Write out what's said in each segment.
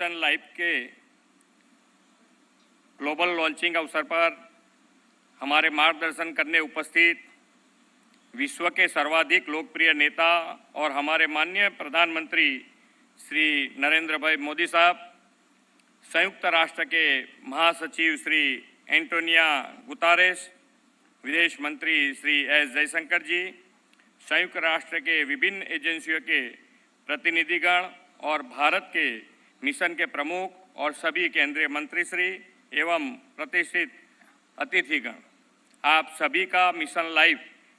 Life के global launching अवसर पर हमारे मार्गदर्शन करने उपस्थित विश्व के सर्वाधिक लोकप्रिय नेता और हमारे माननीय प्रधानमंत्री श्री नरेंद्र भाई मोदी साहब, संयुक्त राष्ट्र के महासचिव श्री एंटोनिया गुतारेस, विदेश मंत्री श्री एस जयशंकर जी, संयुक्त राष्ट्र के विभिन्न एजेंसियों के प्रतिनिधिगण और भारत के मिशन के प्रमुख और सभी केंद्रीय मंत्री श्री एवं प्रतिष्ठित अतिथिगण, आप सभी का मिशन लाइफ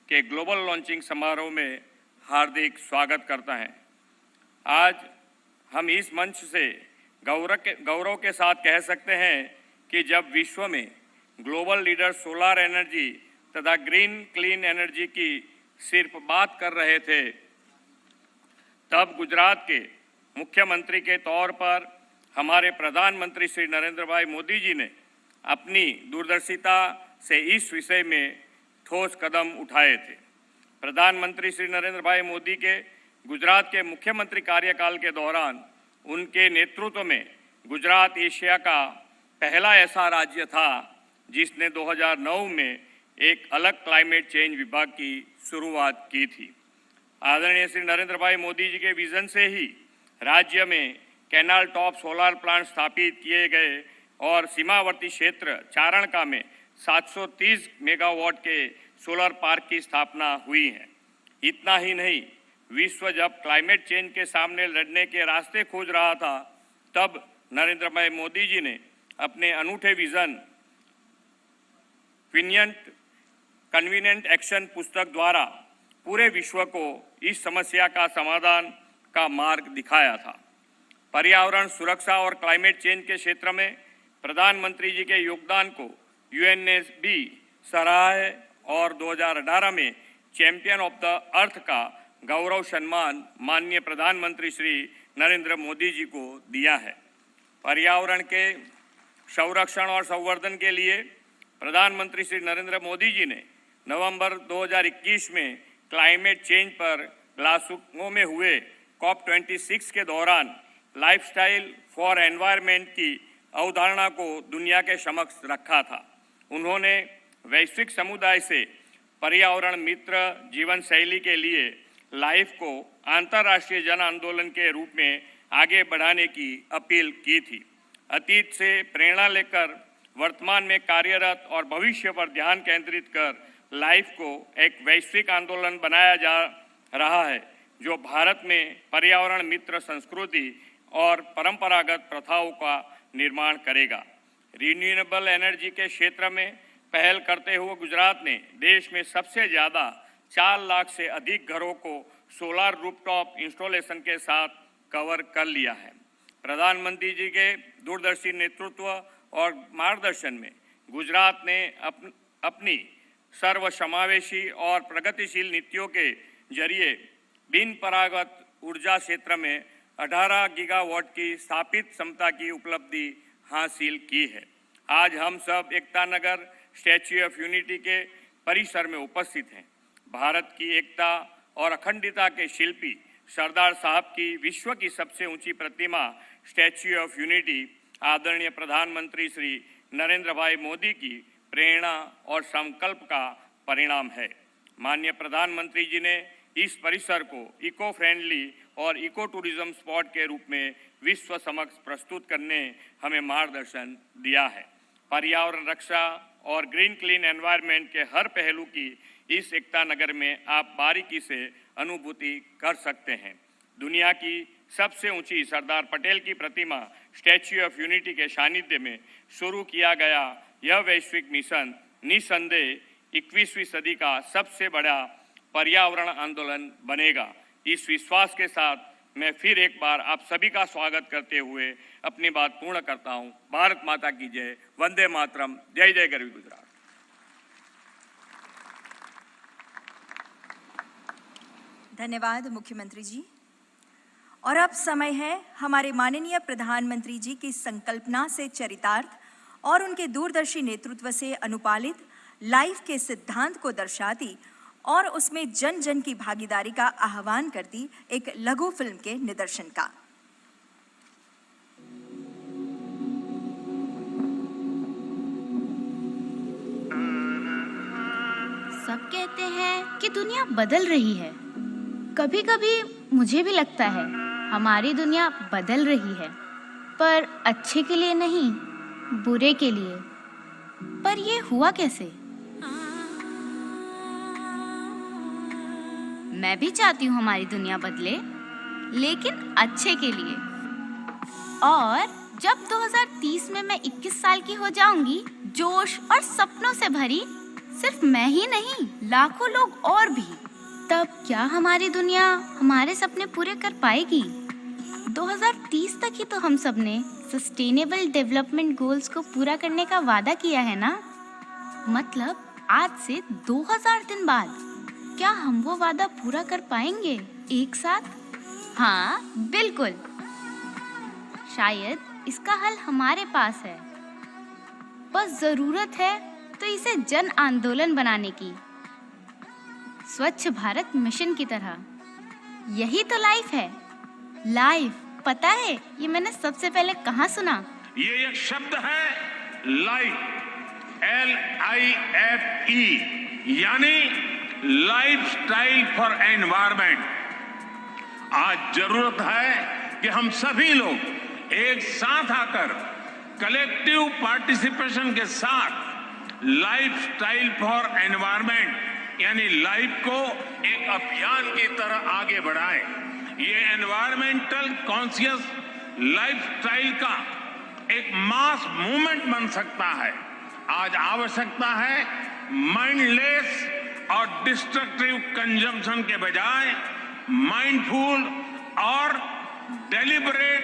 के ग्लोबल लॉन्चिंग समारोह में हार्दिक स्वागत करता है। आज हम इस मंच से गौरव के साथ कह सकते हैं कि जब विश्व में ग्लोबल लीडर सोलर एनर्जी तथा ग्रीन क्लीन एनर्जी की सिर्फ बात कर रहे थे, तब गुजरात के मुख्यमंत्री के तौर पर हमारे प्रधानमंत्री श्री नरेंद्र भाई मोदी जी ने अपनी दूरदर्शिता से इस विषय में ठोस कदम उठाए थे। प्रधानमंत्री श्री नरेंद्र भाई मोदी के गुजरात के मुख्यमंत्री कार्यकाल के दौरान उनके नेतृत्व में गुजरात एशिया का पहला ऐसा राज्य था जिसने 2009 में एक अलग क्लाइमेट चेंज विभाग की शुरुआत की थी। आदरणीय श्री नरेंद्र भाई मोदी जी के विजन से ही राज्य में कैनाल टॉप सोलर प्लांट स्थापित किए गए और सीमावर्ती क्षेत्र चारणका में 730 मेगावाट के सोलर पार्क की स्थापना हुई है। इतना ही नहीं, विश्व जब क्लाइमेट चेंज के सामने लड़ने के रास्ते खोज रहा था, तब नरेंद्र भाई मोदी जी ने अपने अनूठे विजन कन्वीनियंट एक्शन पुस्तक द्वारा पूरे विश्व को इस समस्या का समाधान का मार्ग दिखाया था। पर्यावरण सुरक्षा और क्लाइमेट चेंज के क्षेत्र में प्रधानमंत्री जी के योगदान को यूएन ने भी सराहा है और 2018 में चैंपियन ऑफ द अर्थ का गौरव सम्मान माननीय प्रधानमंत्री श्री नरेंद्र मोदी जी को दिया है। पर्यावरण के संरक्षण और संवर्धन के लिए प्रधानमंत्री श्री नरेंद्र मोदी जी ने नवंबर 2021 में क्लाइमेट चेंज पर ग्लासगो में हुए COP26 के दौरान लाइफस्टाइल फॉर एनवायरनमेंट की अवधारणा को दुनिया के समक्ष रखा था। उन्होंने वैश्विक समुदाय से पर्यावरण मित्र जीवन शैली के लिए लाइफ को अंतर्राष्ट्रीय जन आंदोलन के रूप में आगे बढ़ाने की अपील की थी। अतीत से प्रेरणा लेकर वर्तमान में कार्यरत और भविष्य पर ध्यान केंद्रित कर लाइफ को एक वैश्विक आंदोलन बनाया जा रहा है, जो भारत में पर्यावरण मित्र संस्कृति और परंपरागत प्रथाओं का निर्माण करेगा। रिन्यूएबल एनर्जी के क्षेत्र में पहल करते हुए गुजरात ने देश में सबसे ज़्यादा 4 लाख से अधिक घरों को सोलर रूफटॉप इंस्टॉलेशन के साथ कवर कर लिया है। प्रधानमंत्री जी के दूरदर्शी नेतृत्व और मार्गदर्शन में गुजरात ने अपनी सर्वसमावेशी और प्रगतिशील नीतियों के जरिए बिन परागत ऊर्जा क्षेत्र में 18 गीगावाट की स्थापित क्षमता की उपलब्धि हासिल की है। आज हम सब Ekta Nagar statue of unity के परिसर में उपस्थित हैं। भारत की एकता और अखंडता के शिल्पी सरदार साहब की विश्व की सबसे ऊंची प्रतिमा स्टैच्यू ऑफ यूनिटी आदरणीय प्रधानमंत्री श्री नरेंद्र भाई मोदी की प्रेरणा और संकल्प का परिणाम है। माननीय प्रधानमंत्री जी ने इस परिसर को इको फ्रेंडली और इको टूरिज्म स्पॉट के रूप में विश्व समक्ष प्रस्तुत करने हमें मार्गदर्शन दिया है। पर्यावरण रक्षा और ग्रीन क्लीन एनवायरनमेंट के हर पहलू की इस एकता नगर में आप बारीकी से अनुभूति कर सकते हैं। दुनिया की सबसे ऊंची सरदार पटेल की प्रतिमा स्टैच्यू ऑफ यूनिटी के सानिध्य में शुरू किया गया यह वैश्विक मिशन निस्संदेह 21वीं सदी का सबसे बड़ा पर्यावरण आंदोलन बनेगा। इस विश्वास के साथ मैं फिर एक बार आप सभी का स्वागत करते हुए अपनी बात पूर्ण करता हूं। भारत माता की जय। वंदे मातरम। जय जय गरवी गुजरात। धन्यवाद मुख्यमंत्री जी। और अब समय है हमारे माननीय प्रधानमंत्री जी की संकल्पना से चरितार्थ और उनके दूरदर्शी नेतृत्व से अनुपालित लाइफ के सिद्धांत को दर्शाती और उसमें जन जन की भागीदारी का आह्वान करती एक लघु फिल्म के निदर्शन का। सब कहते हैं कि दुनिया बदल रही है। कभी कभी मुझे भी लगता है हमारी दुनिया बदल रही है, पर अच्छे के लिए नहीं, बुरे के लिए। पर ये हुआ कैसे? मैं भी चाहती हूँ हमारी दुनिया बदले, लेकिन अच्छे के लिए। और जब 2030 में मैं 21 साल की हो जाऊंगी, जोश और सपनों से भरी, सिर्फ मैं ही नहीं, लाखों लोग और भी, तब क्या हमारी दुनिया हमारे सपने पूरे कर पाएगी? 2030 तक ही तो हम सब ने सस्टेनेबल डेवलपमेंट गोल्स को पूरा करने का वादा किया है ना? मतलब आज से 2000 दिन बाद क्या हम वो वादा पूरा कर पाएंगे एक साथ? हाँ, बिल्कुल। शायद इसका हल हमारे पास है, बस जरूरत है तो इसे जन आंदोलन बनाने की, स्वच्छ भारत मिशन की तरह। यही तो लाइफ है। लाइफ, पता है ये मैंने सबसे पहले कहाँ सुना? ये एक शब्द है लाइफ, LIFE, यानी लाइफ स्टाइल फॉर एनवायरमेंट। आज जरूरत है कि हम सभी लोग एक साथ आकर कलेक्टिव पार्टिसिपेशन के साथ लाइफ स्टाइल फॉर एनवायरमेंट यानी लाइफ को एक अभियान की तरह आगे बढ़ाएं। ये एनवायरमेंटल कॉन्शियस लाइफस्टाइल का एक मास मूवमेंट बन सकता है। आज आवश्यकता है माइंडलेस और डिस्ट्रक्टिव कंजम्पशन के बजाय माइंडफुल और डेलिबरेट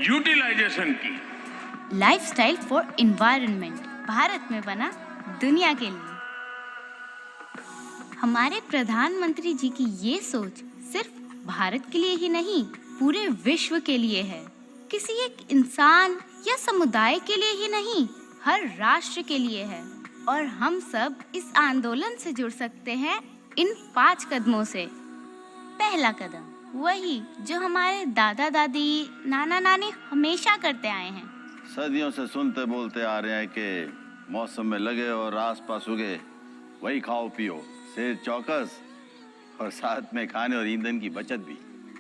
यूटिलाइजेशन की। लाइफस्टाइल फॉर एनवायरनमेंट भारत में बना दुनिया के लिए। हमारे प्रधानमंत्री जी की ये सोच सिर्फ भारत के लिए ही नहीं, पूरे विश्व के लिए है। किसी एक इंसान या समुदाय के लिए ही नहीं, हर राष्ट्र के लिए है। और हम सब इस आंदोलन से जुड़ सकते हैं इन 5 कदमों से। पहला कदम वही जो हमारे दादा दादी, नाना नानी हमेशा करते आए हैं। सदियों से सुनते बोलते आ रहे हैं कि मौसम में लगे और आसपास उगे वही खाओ पियो, सेहत चौकस और साथ में खाने और ईंधन की बचत भी।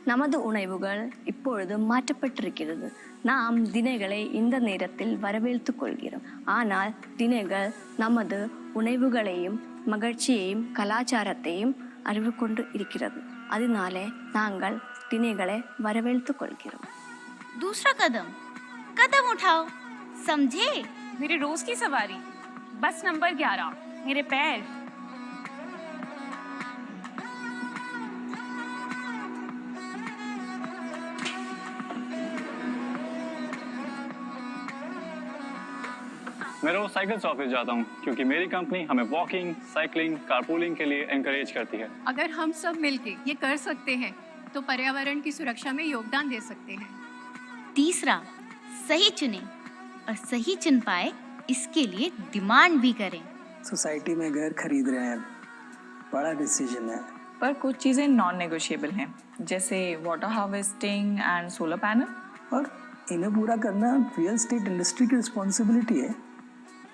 நமது உணவுகள் இப்பொழுது மாற்றப்பட்டிருக்கிறது. நாம் தினைகளை இந்த நேரத்தில் வரவேற்றுக் கொள்கிறோம். ஆனால் தினைகள் நமது உணவுகளையும் மகிழ்ச்சியையும் கலாச்சாரத்தையும் அறிவு கொண்டு இருக்கிறது. அதனாலே நாங்கள் தினைகளை வரவேற்றுக் கொள்கிறோம். दूसरा कदम, कदम उठाओ, समझे? मेरी रोज की सवारी, बस नंबर 11, मेरे पैर। मैं रोज साइकिल से ऑफिस जाता हूँ क्योंकि मेरी कंपनी हमें वॉकिंग, साइकिलिंग, कारपूलिंग के लिए एनकरेज करती है। अगर हम सब मिलके ये कर सकते हैं तो पर्यावरण की सुरक्षा में योगदान दे सकते हैं। तीसरा, सही चुने और सही चुन पाए इसके लिए डिमांड भी करें। सोसाइटी में घर खरीद रहे हैं, बड़ा डिसीजन है, पर कुछ चीजें नॉन नेगोशिएबल हैं, जैसे water harvesting and solar panel, और इन्हें पूरा करना रियल एस्टेट इंडस्ट्री की रिस्पॉन्सिबिलिटी है।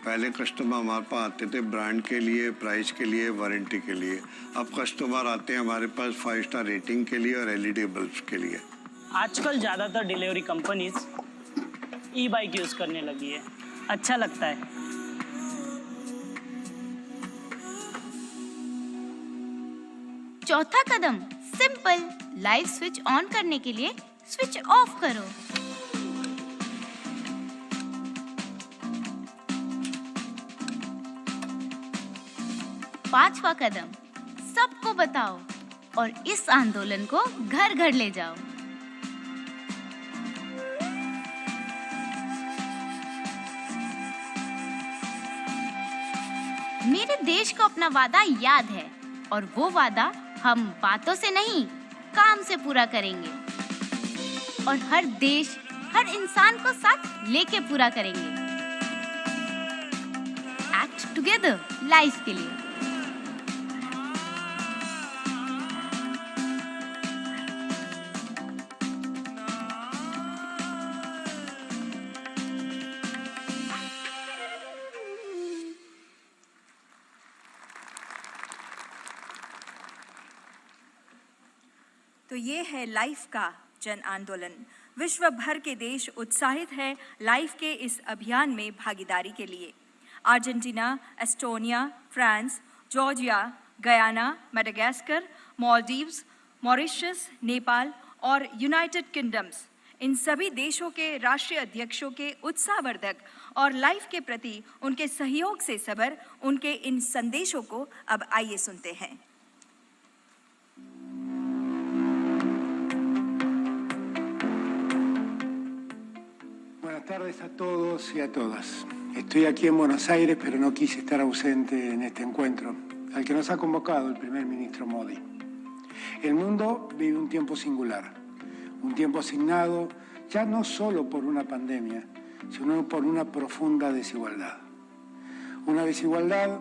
पहले कस्टमर हमारे पास आते थे ब्रांड के लिए, प्राइस के लिए, वारंटी के लिए। अब कस्टमर आते हैं हमारे पास 5 स्टार रेटिंग के लिए और LED बल्ब के लिए। आजकल ज़्यादातर डिलीवरी कंपनीज ई-बाइक यूज़ करने लगी है, अच्छा लगता है। चौथा कदम सिंपल, लाइट स्विच ऑन करने के लिए स्विच ऑफ करो। पांचवा कदम, सबको बताओ और इस आंदोलन को घर घर ले जाओ। मेरे देश को अपना वादा याद है और वो वादा हम बातों से नहीं, काम से पूरा करेंगे और हर देश, हर इंसान को साथ लेके पूरा करेंगे। एक्ट टुगेदर लाइफ के लिए। तो ये है लाइफ का जन आंदोलन। विश्व भर के देश उत्साहित है लाइफ के इस अभियान में भागीदारी के लिए। Argentina, Estonia, France, Georgia, Guyana, Madagascar, Maldives, Mauritius, Nepal और यूनाइटेड किंगडम्स, इन सभी देशों के राष्ट्रीय अध्यक्षों के उत्साहवर्धक और लाइफ के प्रति उनके सहयोग से सबर उनके इन संदेशों को अब आइए सुनते हैं। Buenas tardes a todos y a todas. Estoy aquí en Buenos Aires, pero no quise estar ausente en este encuentro, al que nos ha convocado el primer ministro Modi. El mundo vive un tiempo singular, un tiempo asignado ya no solo por una pandemia, sino por una profunda desigualdad. Una desigualdad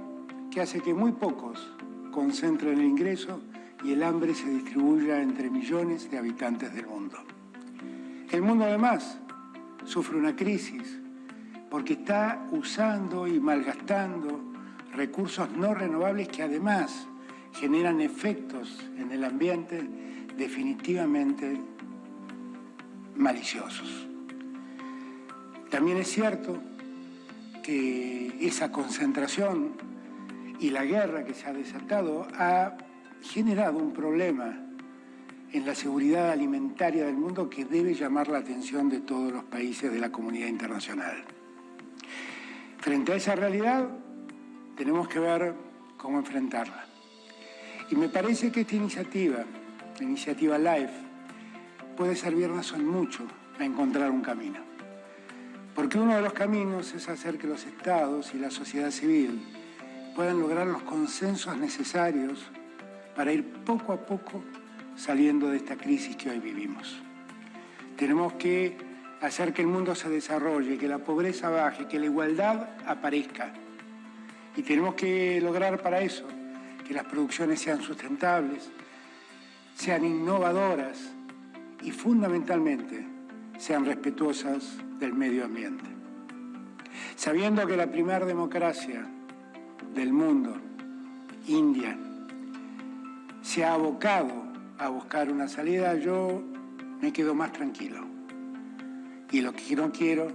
que hace que muy pocos concentren el ingreso y el hambre se distribuya entre millones de habitantes del mundo. El mundo además sufre una crisis porque está usando y malgastando recursos no renovables que además generan efectos en el ambiente definitivamente maliciosos. También es cierto que esa concentración y la guerra que se ha desatado ha generado un problema en la seguridad alimentaria del mundo que debe llamar la atención de todos los países de la comunidad internacional. Frente a esa realidad, tenemos que ver cómo enfrentarla. Y me parece que esta iniciativa, la iniciativa LiFE, puede servirnos en mucho a encontrar un camino. Porque uno de los caminos es hacer que los estados y la sociedad civil puedan lograr los consensos necesarios para ir poco a poco saliendo de esta crisis que hoy vivimos. Tenemos que hacer que el mundo se desarrolle, que la pobreza baje, que la igualdad aparezca. Y tenemos que lograr para eso que las producciones sean sustentables, sean innovadoras y fundamentalmente sean respetuosas del medio ambiente. Sabiendo que la primera democracia del mundo, India, se ha abocado a buscar una salida, yo me quedo más tranquilo. Y lo que no quiero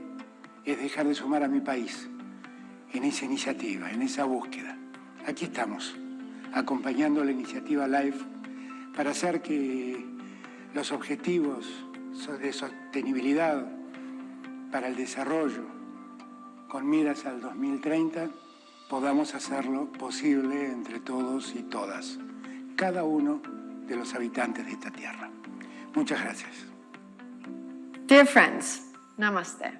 es dejar de sumar a mi país en esa iniciativa, en esa búsqueda. Aquí estamos, acompañando la iniciativa LiFE para hacer que los objetivos de sostenibilidad para el desarrollo con miras al 2030 podamos hacerlo posible entre todos y todas, cada uno de los habitantes de esta tierra. Muchas gracias. Dear friends, Namaste.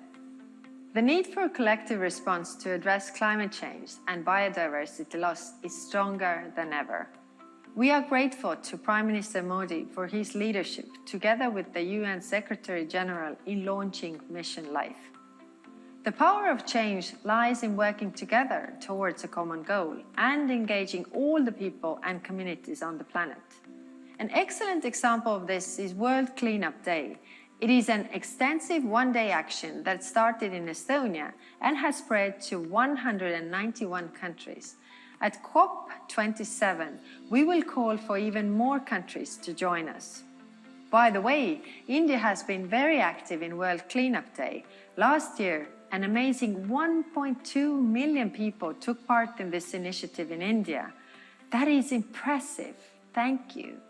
The need for a collective response to address climate change and biodiversity loss is stronger than ever. We are grateful to Prime Minister Modi for his leadership, together with the UN Secretary General, in launching Mission LiFE. The power of change lies in working together towards a common goal and engaging all the people and communities on the planet. An excellent example of this is World Cleanup Day. It is an extensive one-day action that started in Estonia and has spread to 191 countries. At COP27, we will call for even more countries to join us. By the way, India has been very active in World Cleanup Day. Last year, an amazing 1.2 million people took part in this initiative in India. That is impressive. Thank you.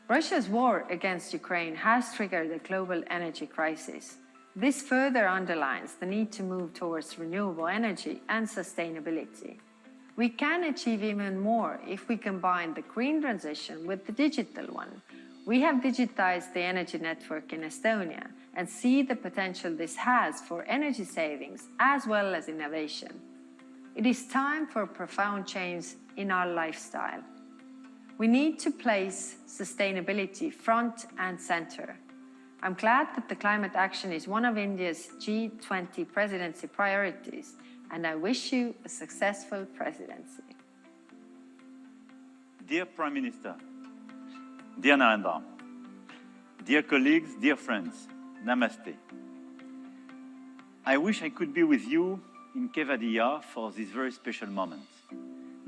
Russia's war against Ukraine has triggered a global energy crisis. This further underlines the need to move towards renewable energy and sustainability. We can achieve even more if we combine the green transition with the digital one. We have digitized the energy network in Estonia and see the potential this has for energy savings as well as innovation. It is time for a profound change in our lifestyle. We need to place sustainability front and center. I'm glad that the climate action is one of India's G20 presidency priorities, and I wish you a successful presidency. Dear Prime Minister, dear Narendra, dear colleagues, dear friends, Namaste. I wish I could be with you in Kevadia for this very special moment.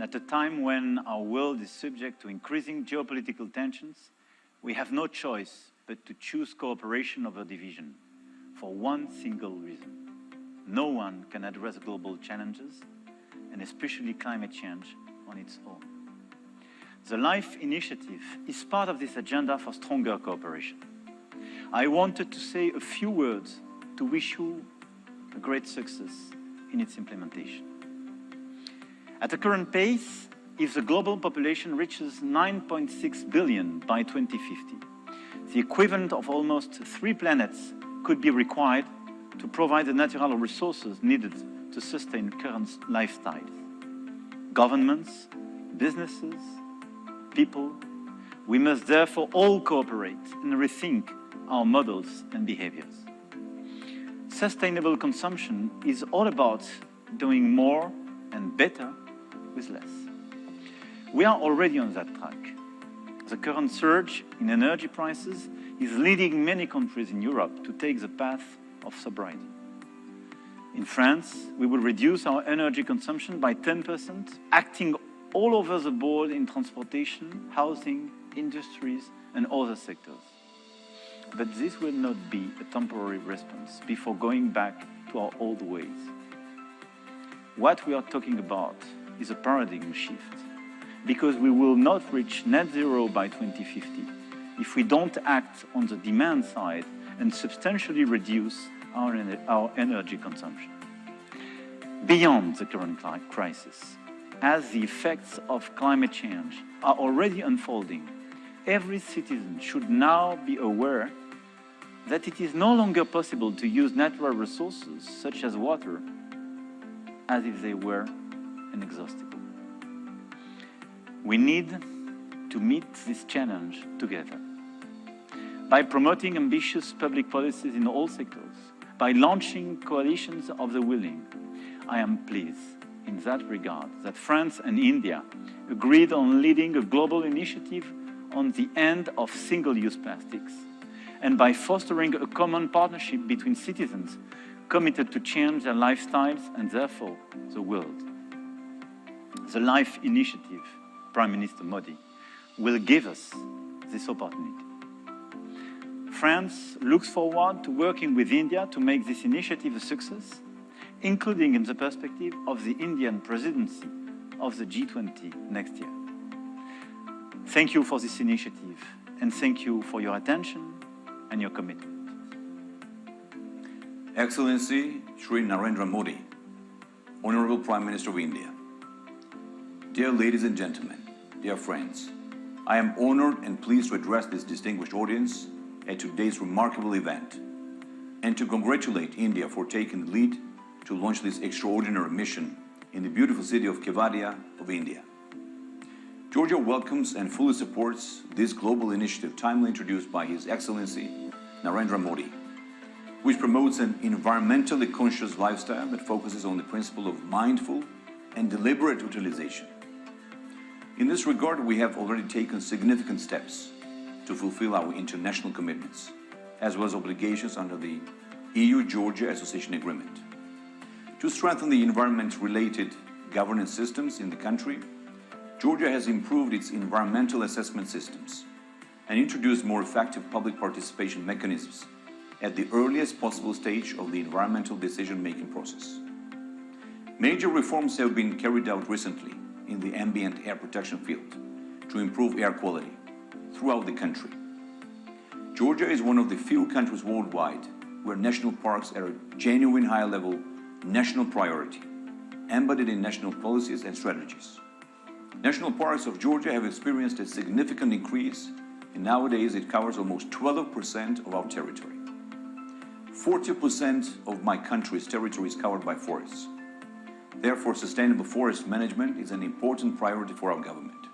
At a time when our world is subject to increasing geopolitical tensions, we have no choice but to choose cooperation over division for one single reason. No one can address global challenges, and especially climate change, on its own. The LiFE initiative is part of this agenda for stronger cooperation. I wanted to say a few words to wish you a great success in its implementation. At the current pace, if the global population reaches 9.6 billion by 2050, the equivalent of almost 3 planets could be required to provide the natural resources needed to sustain current lifestyles. Governments, businesses, people, we must therefore all cooperate and rethink our models and behaviors. Sustainable consumption is all about doing more and better with less. We are already on that track. The current surge in energy prices is leading many countries in Europe to take the path of sobriety. In France, we will reduce our energy consumption by 10%, acting all over the board in transportation, housing, industries, and other sectors. But this will not be a temporary response before going back to our old ways. What we are talking about is a paradigm shift, because we will not reach net zero by 2050 if we don't act on the demand side and substantially reduce our energy consumption. Beyond the current crisis, as the effects of climate change are already unfolding, every citizen should now be aware that it is no longer possible to use natural resources such as water as if they were inexhaustible. We need to meet this challenge together by promoting ambitious public policies in all sectors, by launching coalitions of the willing. I am pleased in that regard that France and India agreed on leading a global initiative on the end of single-use plastics, and by fostering a common partnership between citizens committed to change their lifestyles and therefore the world. The LiFE initiative, Prime Minister Modi, will give us this opportunity. France looks forward to working with India to make this initiative a success, including in the perspective of the Indian presidency of the G20 next year. Thank you for this initiative, and thank you for your attention and your commitment. Excellency Shri Narendra Modi, Honorable Prime Minister of India, dear ladies and gentlemen, dear friends, I am honored and pleased to address this distinguished audience at today's remarkable event and to congratulate India for taking the lead to launch this extraordinary mission in the beautiful city of Kevadia of India. Georgia welcomes and fully supports this global initiative timely introduced by His Excellency Narendra Modi, which promotes an environmentally conscious lifestyle that focuses on the principle of mindful and deliberate utilization. In this regard, we have already taken significant steps to fulfill our international commitments, as well as obligations under the EU-Georgia Association Agreement. To strengthen the environment-related governance systems in the country, Georgia has improved its environmental assessment systems and introduced more effective public participation mechanisms at the earliest possible stage of the environmental decision-making process. Major reforms have been carried out recently in the ambient air protection field to improve air quality throughout the country. Georgia is one of the few countries worldwide where national parks are a genuine high-level national priority, embedded in national policies and strategies. National parks of Georgia have experienced a significant increase, and nowadays it covers almost 12% of our territory. 40% of my country's territory is covered by forests. Therefore, sustainable forest management is an important priority for our government.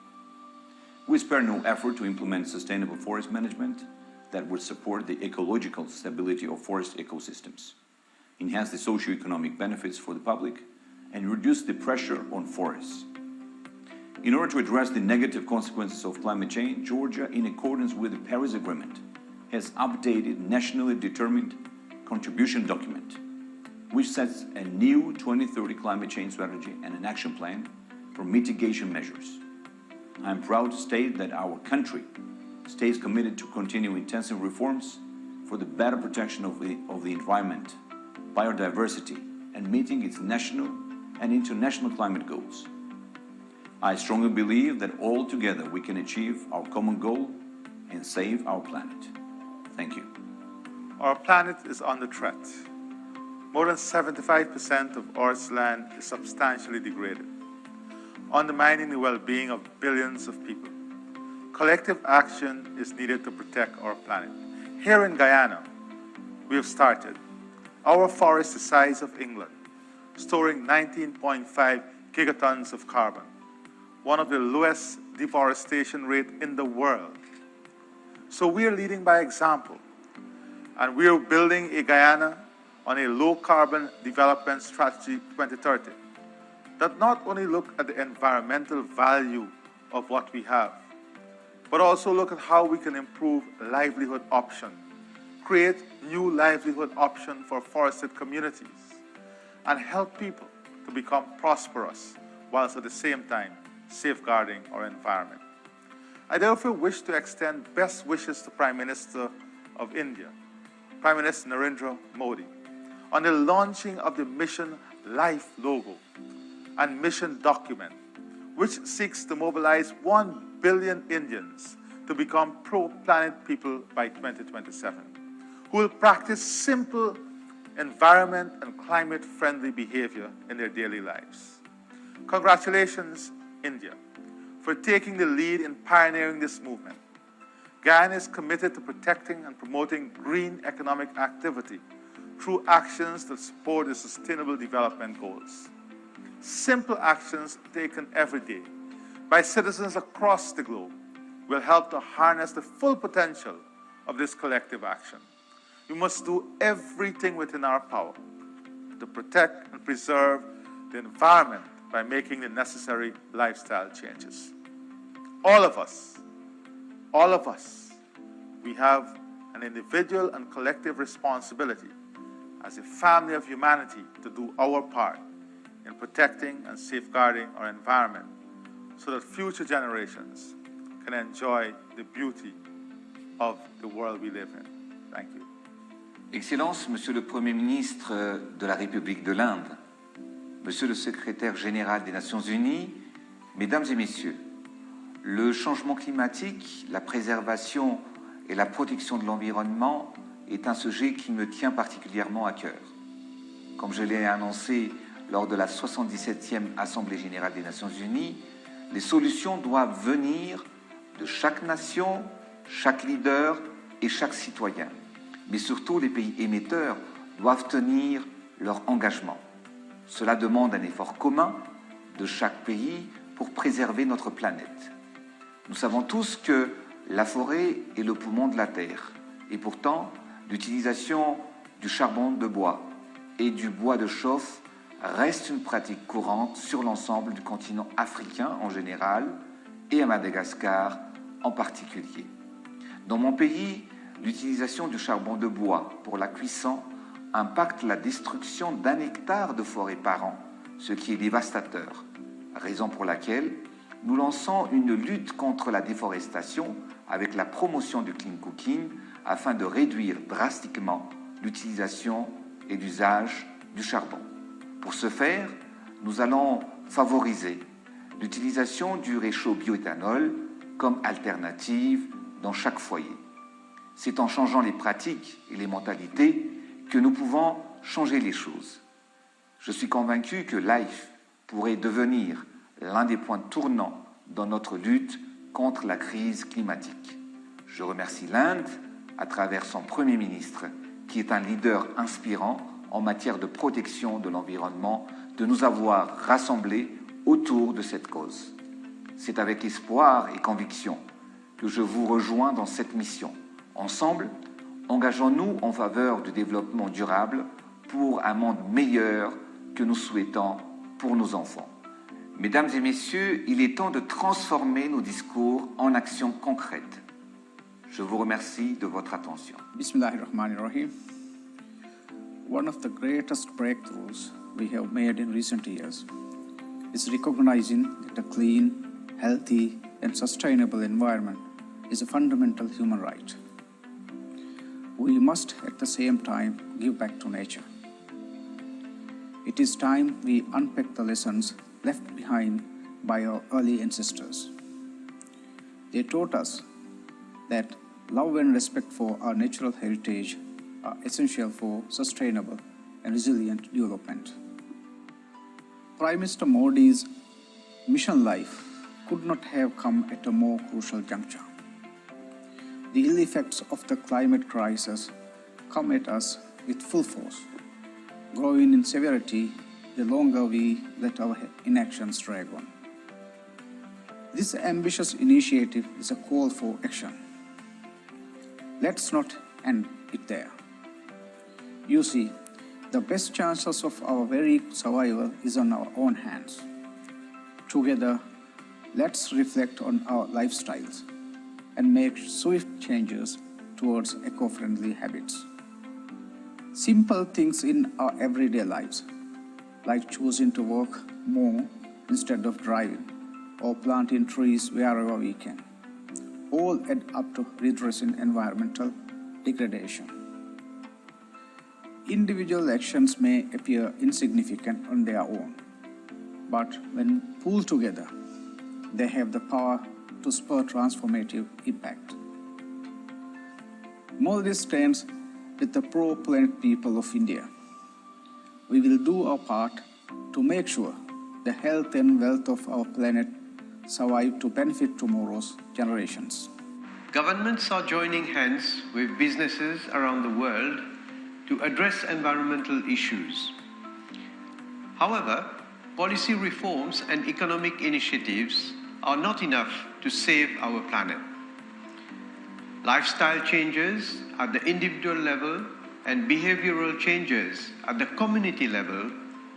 We spare no effort to implement sustainable forest management that would support the ecological stability of forest ecosystems, enhance the socio-economic benefits for the public, and reduce the pressure on forests. In order to address the negative consequences of climate change, Georgia, in accordance with the Paris Agreement, has updated nationally determined contribution document, which sets a new 2030 climate change strategy and an action plan for mitigation measures. I am proud to state that our country stays committed to continue intensive reforms for the better protection of the environment, biodiversity, and meeting its national and international climate goals. I strongly believe that all together we can achieve our common goal and save our planet. Thank you. Our planet is under threat. More than 75% of Earth's land is substantially degraded, undermining the well-being of billions of people. Collective action is needed to protect our planet. Here in Guyana, we have started. Our forest is the size of England, storing 19.5 gigatons of carbon, one of the lowest deforestation rates in the world. So we are leading by example, and we are building a Guyana on a low-carbon development strategy 2030 that not only look at the environmental value of what we have, but also look at how we can improve livelihood options, create new livelihood options for forested communities, and help people to become prosperous whilst at the same time safeguarding our environment. I therefore wish to extend best wishes to Prime Minister of India, Prime Minister Narendra Modi, on the launching of the Mission LiFE logo and mission document, which seeks to mobilize 1 billion Indians to become pro-planet people by 2027, who will practice simple environment and climate-friendly behavior in their daily lives. Congratulations, India, for taking the lead in pioneering this movement. Guyana is committed to protecting and promoting green economic activity through actions that support the Sustainable Development Goals. Simple actions taken every day by citizens across the globe will help to harness the full potential of this collective action. We must do everything within our power to protect and preserve the environment by making the necessary lifestyle changes. All of us, we have an individual and collective responsibility as a family of humanity to do our part in protecting and safeguarding our environment so that future generations can enjoy the beauty of the world we live in. Thank you. Excellences, Monsieur le Premier ministre de la République de l'Inde, Monsieur le Secrétaire général des Nations Unies, Mesdames et Messieurs, le changement climatique, la préservation et la protection de l'environnement est un sujet qui me tient particulièrement à cœur. Comme je l'ai annoncé lors de la 77e Assemblée générale des Nations Unies, les solutions doivent venir de chaque nation, chaque leader et chaque citoyen. Mais surtout, les pays émetteurs doivent tenir leur engagement. Cela demande un effort commun de chaque pays pour préserver notre planète. Nous savons tous que la forêt est le poumon de la Terre. Et pourtant, l'utilisation du charbon de bois et du bois de chauffe reste une pratique courante sur l'ensemble du continent africain en général et à Madagascar en particulier. Dans mon pays, l'utilisation du charbon de bois pour la cuisson impacte la destruction d'1 hectare de forêt par an, ce qui est dévastateur, raison pour laquelle nous lançons une lutte contre la déforestation avec la promotion du clean cooking afin de réduire drastiquement l'utilisation et l'usage du charbon. Pour ce faire, nous allons favoriser l'utilisation du réchaud bioéthanol comme alternative dans chaque foyer. C'est en changeant les pratiques et les mentalités que nous pouvons changer les choses. Je suis convaincu que LiFE pourrait devenir l'un des points tournants dans notre lutte contre la crise climatique. Je remercie l'Inde, à travers son Premier ministre, qui est un leader inspirant en matière de protection de l'environnement, de nous avoir rassemblés autour de cette cause. C'est avec espoir et conviction que je vous rejoins dans cette mission. Ensemble, engageons-nous en faveur du développement durable pour un monde meilleur que nous souhaitons pour nos enfants. Mesdames et messieurs, il est temps de transformer nos discours en actions concrètes. Je vous remercie de votre attention. Bismillahirrahmanirrahim. One of the greatest breakthroughs we have made in recent years is recognizing that a clean, healthy, and sustainable environment is a fundamental human right. We must at the same time give back to nature. It is time we unpack the lessons left behind by our early ancestors. They taught us that love and respect for our natural heritage are essential for sustainable and resilient development. Prime Minister Modi's mission LiFE could not have come at a more crucial juncture. The ill effects of the climate crisis come at us with full force, growing in severity the longer we let our inactions drag on. This ambitious initiative is a call for action. Let's not end it there. You see, the best chances of our very survival is on our own hands. Together, let's reflect on our lifestyles and make swift changes towards eco-friendly habits. Simple things in our everyday lives, like choosing to walk more instead of driving, or planting trees wherever we can, all add up to redressing environmental degradation. Individual actions may appear insignificant on their own, but when pulled together, they have the power to spur transformative impact. Modi stands with the pro-planet people of India. We will do our part to make sure the health and wealth of our planet survive to benefit tomorrow's generations. Governments are joining hands with businesses around the world to address environmental issues. However, policy reforms and economic initiatives are not enough to save our planet. Lifestyle changes at the individual level and behavioral changes at the community level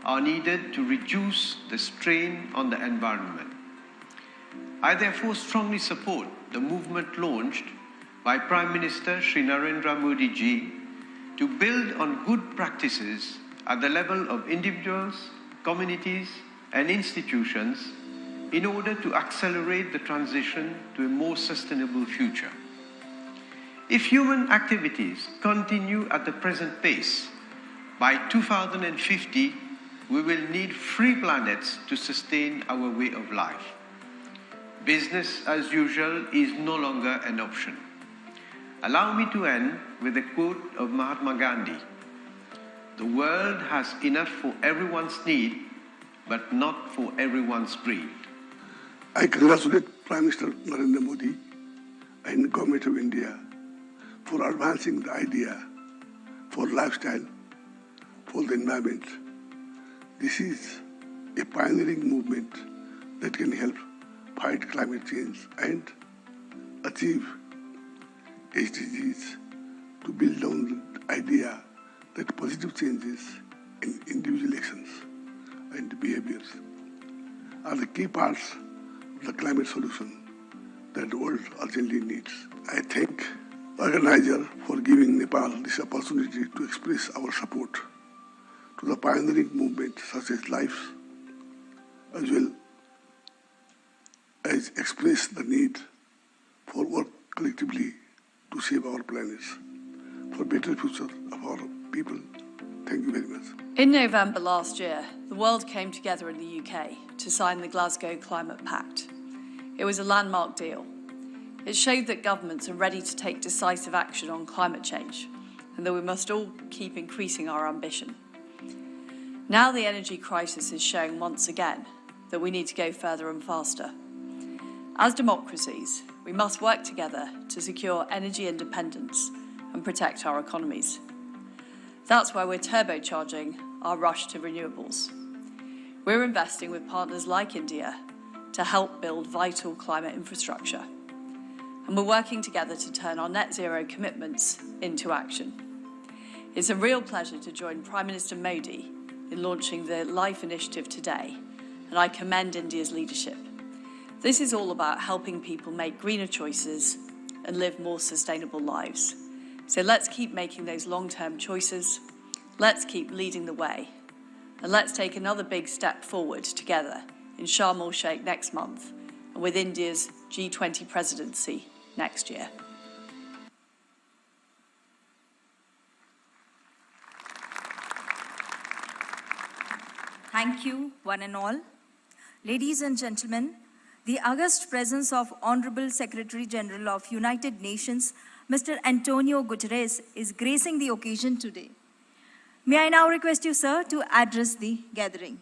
are needed to reduce the strain on the environment. I therefore strongly support the movement launched by Prime Minister Shri Narendra Modi ji to build on good practices at the level of individuals, communities, and institutions in order to accelerate the transition to a more sustainable future. If human activities continue at the present pace, by 2050, we will need 3 planets to sustain our way of life. Business as usual is no longer an option. Allow me to end with a quote of Mahatma Gandhi. The world has enough for everyone's need, but not for everyone's greed. I congratulate Prime Minister Narendra Modi and the Government of India for advancing the idea for lifestyle, for the environment. This is a pioneering movement that can help fight climate change and achieve SDGs, to build on the idea that positive changes in individual actions and behaviors are the key parts of the climate solution that the world urgently needs. I thank the organizer for giving Nepal this opportunity to express our support to the pioneering movement such as LiFE, as well as express the need for work collectively to save our planet for better future of our people. Thank you very much. In November last year, the world came together in the UK to sign the Glasgow Climate Pact. It was a landmark deal. It showed that governments are ready to take decisive action on climate change and that we must all keep increasing our ambition. Now the energy crisis is showing once again that we need to go further and faster. As democracies, we must work together to secure energy independence and protect our economies. That's why we're turbocharging our rush to renewables. We're investing with partners like India to help build vital climate infrastructure. And we're working together to turn our net zero commitments into action. It's a real pleasure to join Prime Minister Modi in launching the LiFE initiative today, and I commend India's leadership. This is all about helping people make greener choices and live more sustainable lives. So let's keep making those long-term choices, let's keep leading the way, and let's take another big step forward together in Sharm el-Sheikh next month and with India's G20 presidency next year. Thank you, one and all. Ladies and gentlemen, the august presence of Honorable Secretary General of United Nations, Mr. Antonio Guterres, is gracing the occasion today. May I now request you, sir, to address the gathering.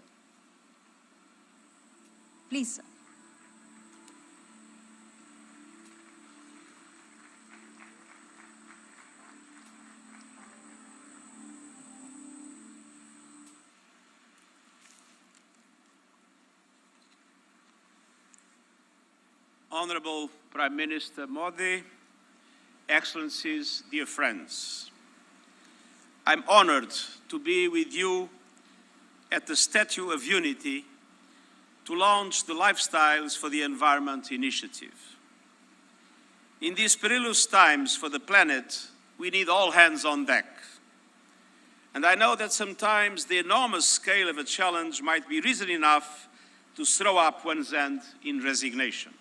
Please, sir. Honorable Prime Minister Modi, Excellencies, dear friends, I'm honored to be with you at the Statue of Unity to launch the Lifestyles for the Environment initiative. In these perilous times for the planet, we need all hands on deck. And I know that sometimes the enormous scale of a challenge might be reason enough to throw up one's hand in resignation.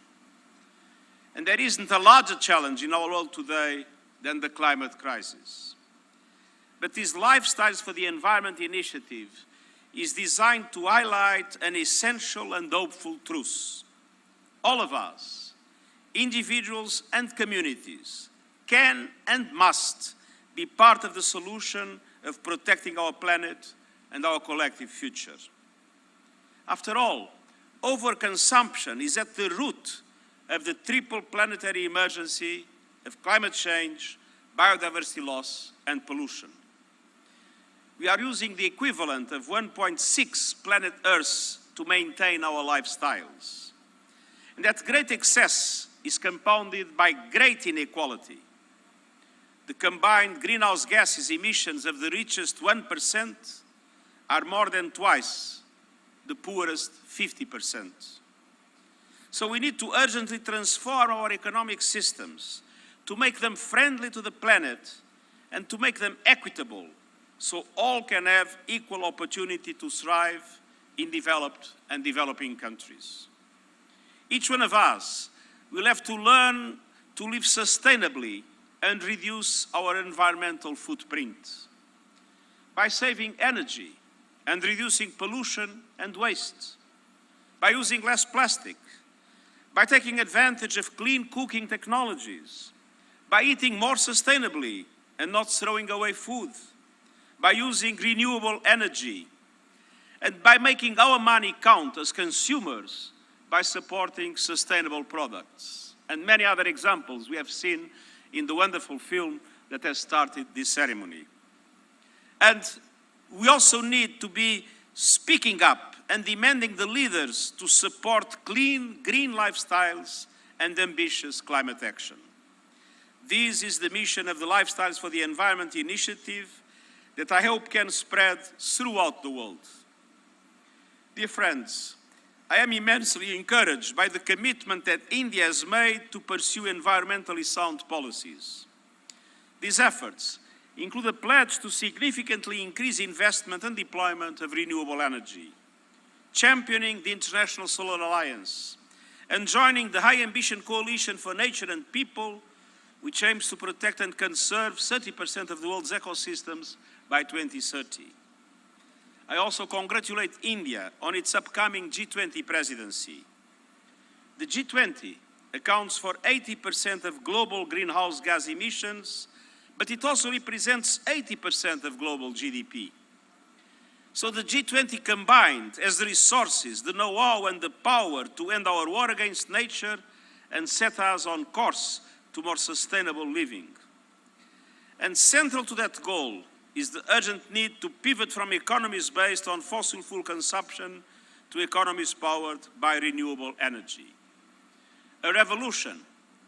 And there isn't a larger challenge in our world today than the climate crisis. But this Lifestyles for the Environment initiative is designed to highlight an essential and hopeful truth. All of us, individuals and communities, can and must be part of the solution of protecting our planet and our collective future. After all, overconsumption is at the root of the triple planetary emergency of climate change, biodiversity loss, and pollution. We are using the equivalent of 1.6 planet Earths to maintain our lifestyles. And that great excess is compounded by great inequality. The combined greenhouse gases emissions of the richest 1% are more than twice the poorest 50%. So we need to urgently transform our economic systems to make them friendly to the planet and to make them equitable so all can have equal opportunity to thrive in developed and developing countries. Each one of us will have to learn to live sustainably and reduce our environmental footprint by saving energy and reducing pollution and waste, by using less plastic, by taking advantage of clean cooking technologies, by eating more sustainably and not throwing away food, by using renewable energy, and by making our money count as consumers by supporting sustainable products. And many other examples we have seen in the wonderful film that has started this ceremony. And we also need to be speaking up and demanding the leaders to support clean, green lifestyles and ambitious climate action. This is the mission of the Lifestyles for the Environment initiative that I hope can spread throughout the world. Dear friends, I am immensely encouraged by the commitment that India has made to pursue environmentally sound policies. These efforts include a pledge to significantly increase investment and deployment of renewable energy, championing the International Solar Alliance, and joining the High Ambition Coalition for Nature and People, which aims to protect and conserve 30% of the world's ecosystems by 2030. I also congratulate India on its upcoming G20 presidency. The G20 accounts for 80% of global greenhouse gas emissions, but it also represents 80% of global GDP. So the G20 combined has the resources, the know-how and the power to end our war against nature and set us on course to more sustainable living. And central to that goal is the urgent need to pivot from economies based on fossil fuel consumption to economies powered by renewable energy. A revolution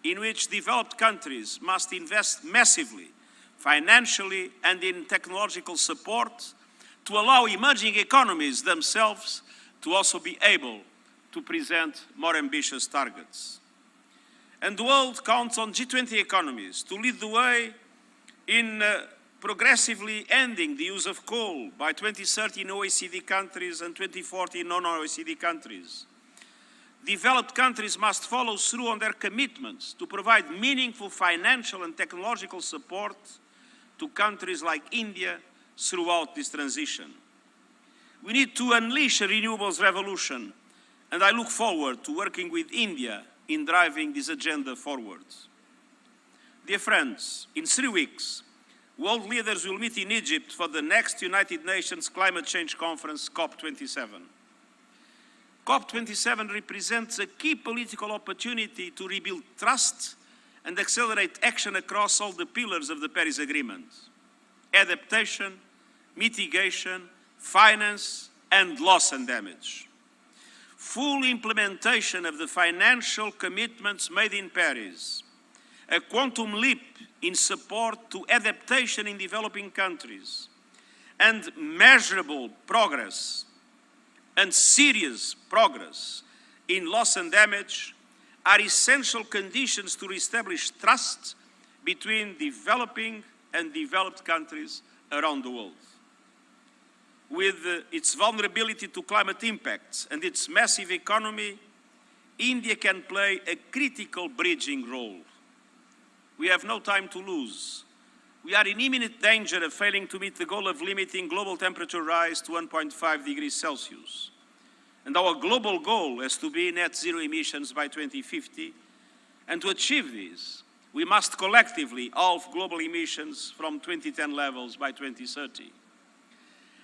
in which developed countries must invest massively, financially and in technological support to allow emerging economies themselves to also be able to present more ambitious targets. And the world counts on G20 economies to lead the way in progressively ending the use of coal by 2030 in OECD countries and 2040 in non-OECD countries, developed countries must follow through on their commitments to provide meaningful financial and technological support to countries like India throughout this transition. We need to unleash a renewables revolution, and I look forward to working with India in driving this agenda forward. Dear friends, in 3 weeks, world leaders will meet in Egypt for the next United Nations Climate Change Conference, COP27. COP27 represents a key political opportunity to rebuild trust and accelerate action across all the pillars of the Paris Agreement: adaptation, mitigation, finance, and loss and damage. Full implementation of the financial commitments made in Paris, a quantum leap in support to adaptation in developing countries, and measurable progress and serious progress in loss and damage are essential conditions to reestablish trust between developing and developed countries around the world. With its vulnerability to climate impacts and its massive economy, India can play a critical bridging role. We have no time to lose. We are in imminent danger of failing to meet the goal of limiting global temperature rise to 1.5 degrees Celsius. And our global goal has to be net zero emissions by 2050. And to achieve this, we must collectively halve global emissions from 2010 levels by 2030.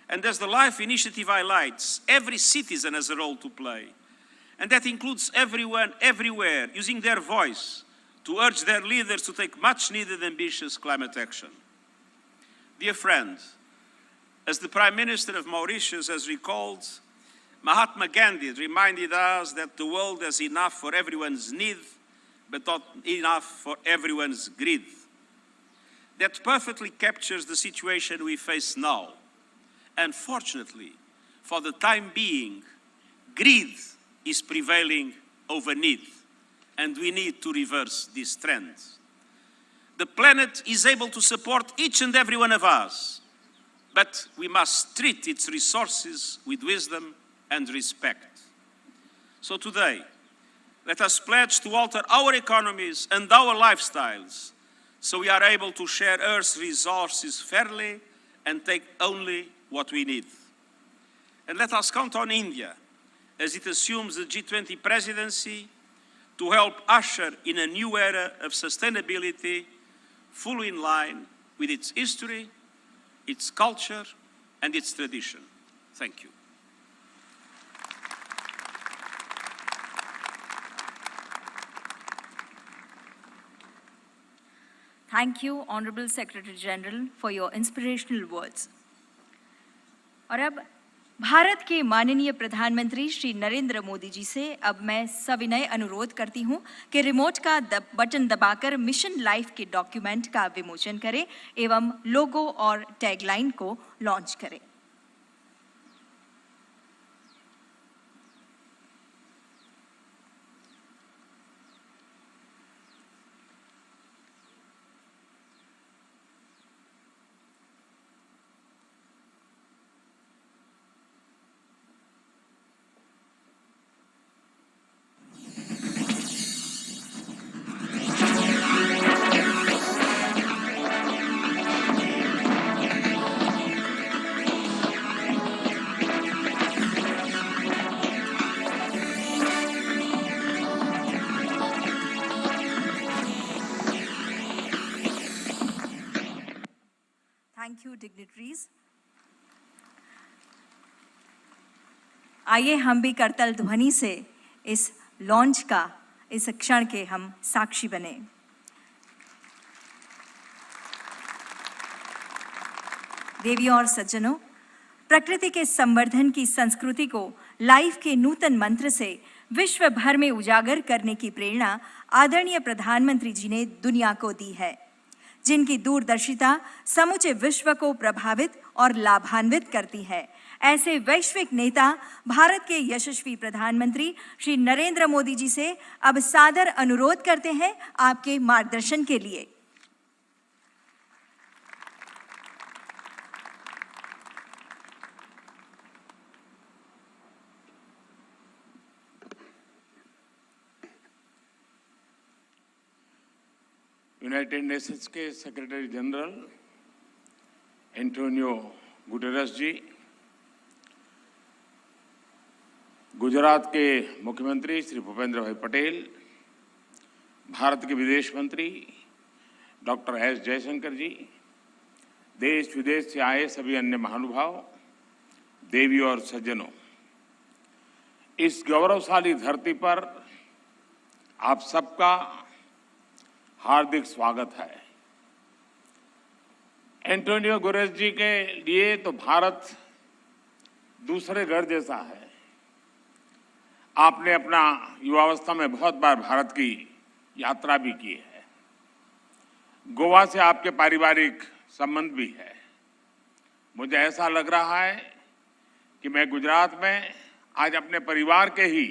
And as the LiFE initiative highlights, every citizen has a role to play. And that includes everyone, everywhere, using their voice to urge their leaders to take much-needed ambitious climate action. Dear friend, as the Prime Minister of Mauritius has recalled, Mahatma Gandhi reminded us that the world has enough for everyone's need, but not enough for everyone's greed. That perfectly captures the situation we face now. Unfortunately, for the time being, greed is prevailing over need, and we need to reverse this trend. The planet is able to support each and every one of us, but we must treat its resources with wisdom and respect. So today, let us pledge to alter our economies and our lifestyles so we are able to share Earth's resources fairly and take only what we need. And let us count on India, as it assumes the G20 presidency, to help usher in a new era of sustainability fully in line with its history, its culture, and its tradition. Thank you. Thank you, Honorable Secretary General, for your inspirational words. और अब भारत के माननीय प्रधानमंत्री श्री नरेंद्र मोदी जी से अब मैं सविनय अनुरोध करती हूं कि रिमोट का बटन दबाकर मिशन लाइफ के डॉक्यूमेंट का विमोचन करें एवं लोगो और टैगलाइन को लॉन्च करें। Thank you, dignitaries. आइए हम भी करतल ध्वनि से इस लॉन्च का, इस क्षण के हम साक्षी बने। देवियों और सज्जनों, प्रकृति के संवर्धन की संस्कृति को लाइफ के नूतन मंत्र से विश्व भर में उजागर करने की प्रेरणा आदरणीय प्रधानमंत्री जी ने दुनिया को दी है, जिनकी दूरदर्शिता समूचे विश्व को प्रभावित और लाभान्वित करती है। ऐसे वैश्विक नेता भारत के यशस्वी प्रधानमंत्री श्री नरेंद्र मोदी जी से अब सादर अनुरोध करते हैं आपके मार्गदर्शन के लिए। यूनाइटेड नेशंस के सेक्रेटरी जनरल एंटोनियो गुटेरेस जी, गुजरात के मुख्यमंत्री श्री भूपेंद्र भाई पटेल, भारत के विदेश मंत्री डॉक्टर एस जयशंकर जी, देश विदेश से आए सभी अन्य महानुभाव, देवी और सज्जनों, इस गौरवशाली धरती पर आप सबका हार्दिक स्वागत है। एंटोनियो गुटेरेस जी के लिए तो भारत दूसरे घर जैसा है। आपने अपना युवावस्था में बहुत बार भारत की यात्रा भी की है। गोवा से आपके पारिवारिक संबंध भी है। मुझे ऐसा लग रहा है कि मैं गुजरात में आज अपने परिवार के ही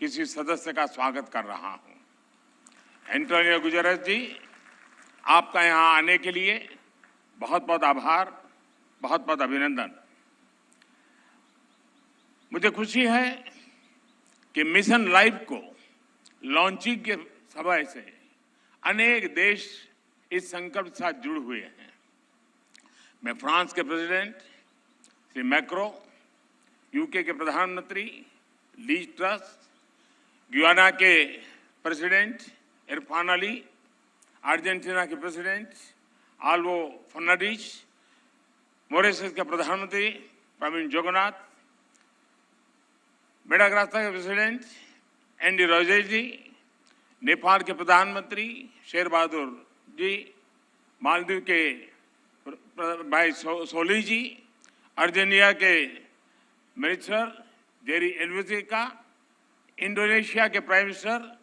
किसी सदस्य का स्वागत कर रहा हूं। एंटोनियो गुटेरेस जी, आपका यहां आने के लिए बहुत बहुत आभार, बहुत बहुत अभिनंदन। मुझे खुशी है कि मिशन लाइफ को लॉन्चिंग के समय से अनेक देश इस संकल्प के साथ जुड़े हुए हैं। मैं फ्रांस के प्रेसिडेंट श्री मैक्रो, यूके के प्रधानमंत्री लीज ट्रस, गुयाना के प्रेसिडेंट इरफान अली, अर्जेंटीना के प्रेसिडेंट आल्वो फर्नांडिस, मॉरिशस के प्रधानमंत्री प्रवीण जगन्नाथ, मेडागास्कर के प्रेसिडेंट एंडी रोजे जी, नेपाल के प्रधानमंत्री शेर बहादुर जी, मालदीव के भाई सोली जी, अर्जेंटीना के मिनिस्टर जेरी एल्वेजी का, इंडोनेशिया के प्राइम मिनिस्टर